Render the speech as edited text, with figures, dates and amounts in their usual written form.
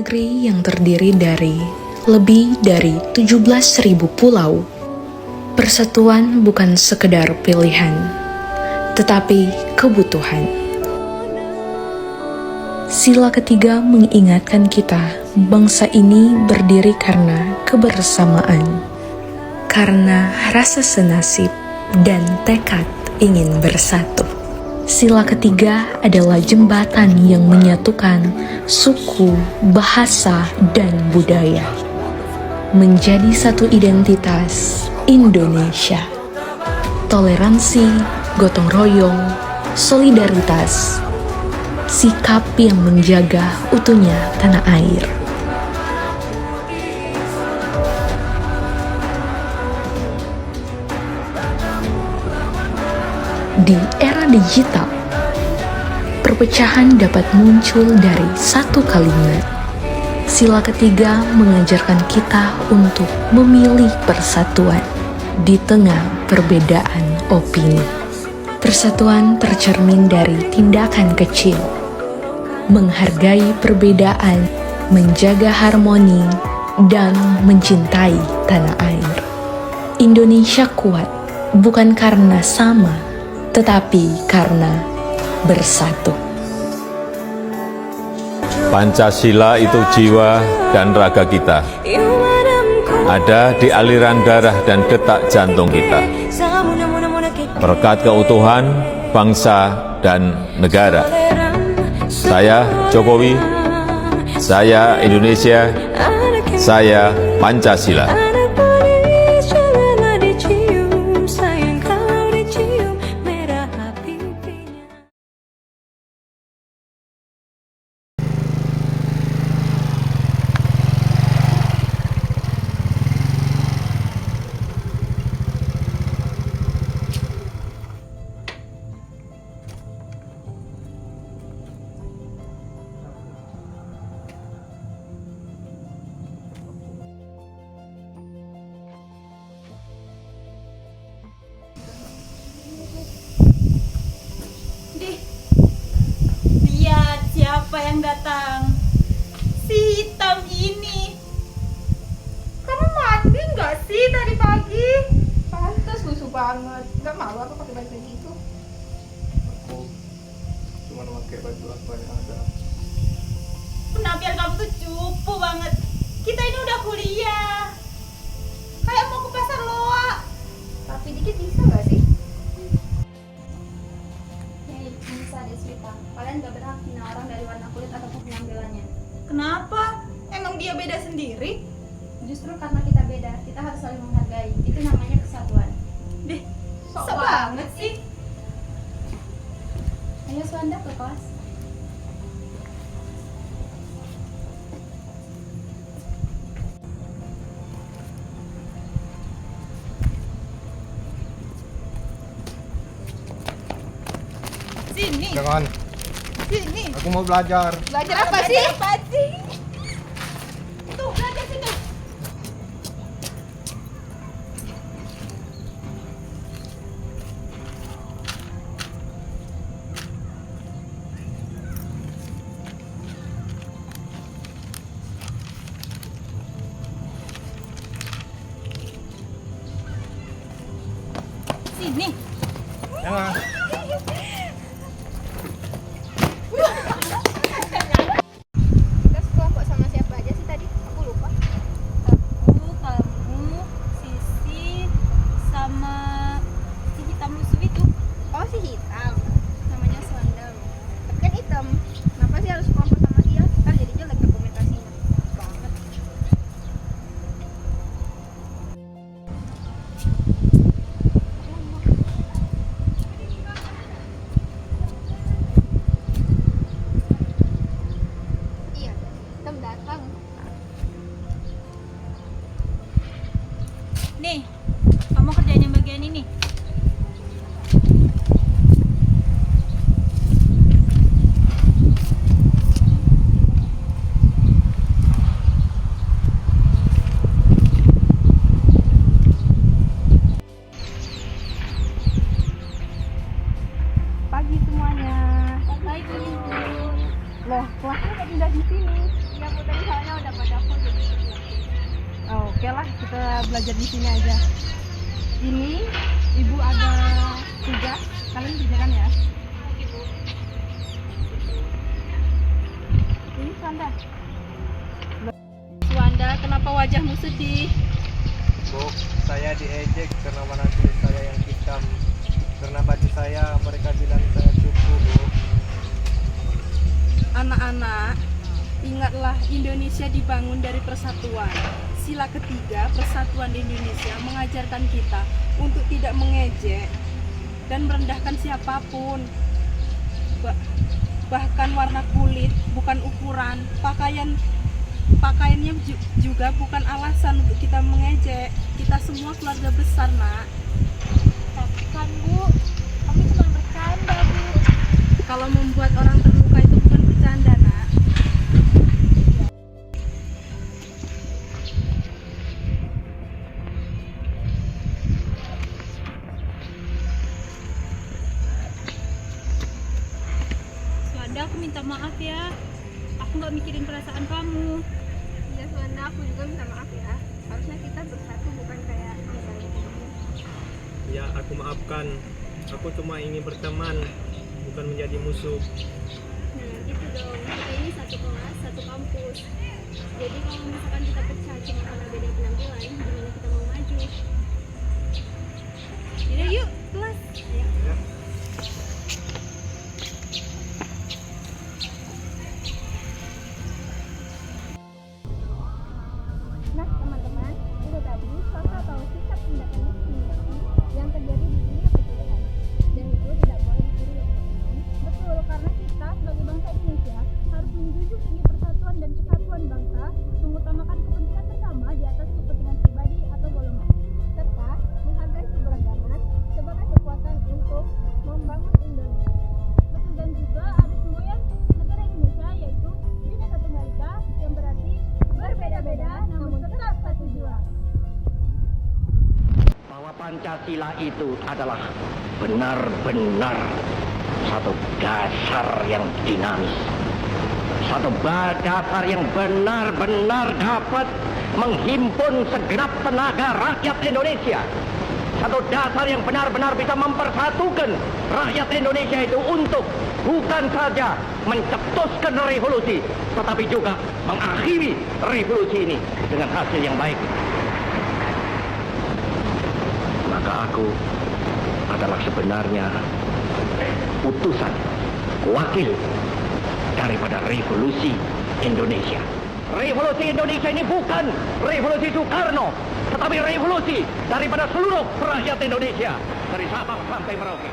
negeri yang terdiri dari lebih dari 17.000 pulau, persatuan bukan sekedar pilihan, tetapi kebutuhan. Sila ketiga mengingatkan kita, bangsa ini berdiri karena kebersamaan, karena rasa senasib dan tekad ingin bersatu. Sila ketiga adalah jembatan yang menyatukan suku, bahasa, dan budaya menjadi satu identitas Indonesia. Toleransi, gotong royong, solidaritas, sikap yang menjaga utuhnya tanah air. Di era digital, perpecahan dapat muncul dari satu kalimat. Sila ketiga mengajarkan kita untuk memilih persatuan di tengah perbedaan opini. Persatuan tercermin dari tindakan kecil, menghargai perbedaan, menjaga harmoni, dan mencintai tanah air. Indonesia kuat bukan karena sama, tetapi karena bersatu. Pancasila itu jiwa dan raga kita. Ada di aliran darah dan detak jantung kita. Berkat keutuhan bangsa dan negara. Saya Jokowi, saya Indonesia, saya Pancasila. Lihat siapa yang datang. Si hitam ini. Kamu mandi nggak sih tadi pagi? Pantes lusuh banget. Nggak malu apa pakai baju gitu? Aku cuma pakai baju apa yang ada. Penampilan kamu tuh cupu banget. Kita ini udah kuliah. Kayak mau ke pasar loa. Tapi dikit bisa nggak sih? Hei, bisa Deswita. Kalian gak berhak hina orang dari warna kulit ataupun penampilannya. Kenapa? Emang dia beda sendiri? Justru karena kita beda, kita harus saling menghargai. Itu namanya kesatuan. Deh, Sok sok banget sih. Ayo Suanda ke kelas. Sini, Jangan, sini. aku mau belajar. Belajar apa sih? Apa sih? Tuh, belajar situ. Sini. Jangan. Kita sekelompok sama siapa aja sih tadi? Aku lupa. Aku, kamu, Sisi, sama si hitam lusuh itu. Oh, si hitam. Namanya Suanda. Tapi kan hitam. Kenapa sih harus sekelompok sama dia? Ntar jadi jelek dokumentasinya. Banget. Iya, hitam datang. Nih, kamu kerjain yang bagian ini. Pagi semuanya. Baik, Bu. Loh, kelasnya kok tidak di sini? Ya, Bu, tadi Oke lah, kita belajar di sini aja. Ini ibu ada tugas, kalian kerjakan ya. Ini Swanda. Swanda, kenapa wajahmu sedih? Bu, saya diejek karena warna kulit saya yang hitam. Karena baju saya mereka bilang saya cupu, Bu. Anak-anak, ingatlah Indonesia dibangun dari persatuan. Sila ketiga Persatuan Indonesia mengajarkan kita untuk tidak mengejek dan merendahkan siapapun. Bahkan warna kulit bukan ukuran, pakaiannya juga bukan alasan untuk kita mengejek. Kita semua keluarga besar, Nak. Tapi kan Bu, kami cuma bercanda Bu. Kalau membuat orang terluka itu bukan bercanda, Nak. Swanda, aku minta maaf ya. Aku nggak mikirin perasaan kamu. Iya, Swanda, aku juga minta maaf ya. Harusnya kita bersatu, bukan kayak misalnya ini. Ya, aku maafkan. Aku cuma ingin berteman, bukan menjadi musuh. Nah gitu dong, kita ini satu kelas, satu kampus. Jadi kalau misalkan kita pecah cuma karena beda penampilan, gimana kita mau maju? Yaudah yuk, kelas. Ayo. Nah, teman-teman, itu tadi fakta atau sikap tindakan diskriminasi yang terjadi di dunia perkuliahan. Dan itu tidak boleh ditiru ya, teman-teman. Betul, karena kita sebagai bangsa Indonesia harus menjunjung tinggi persatuan dan kesatuan bangsa, mengutamakan kepentingan bersama di atas kepentingan pribadi atau golongan, serta menghargai keberagaman sebagai kekuatan untuk membangun Indonesia. Betul, dan juga ada semboyan negara Indonesia, yaitu Bhinneka Tunggal Ika, yang berarti berbeda-beda namun tetap satu jua. Bahwa Pancasila itu adalah benar-benar satu dasar yang dinamis, satu dasar yang benar-benar dapat menghimpun segenap tenaga rakyat Indonesia, satu dasar yang benar-benar bisa mempersatukan rakyat Indonesia itu untuk bukan saja mencetuskan revolusi, tetapi juga mengakhiri revolusi ini dengan hasil yang baik. Maka aku adalah sebenarnya utusan, wakil daripada revolusi Indonesia. Revolusi Indonesia ini bukan revolusi Soekarno, tetapi revolusi daripada seluruh rakyat Indonesia, dari Sabang sampai Merauke.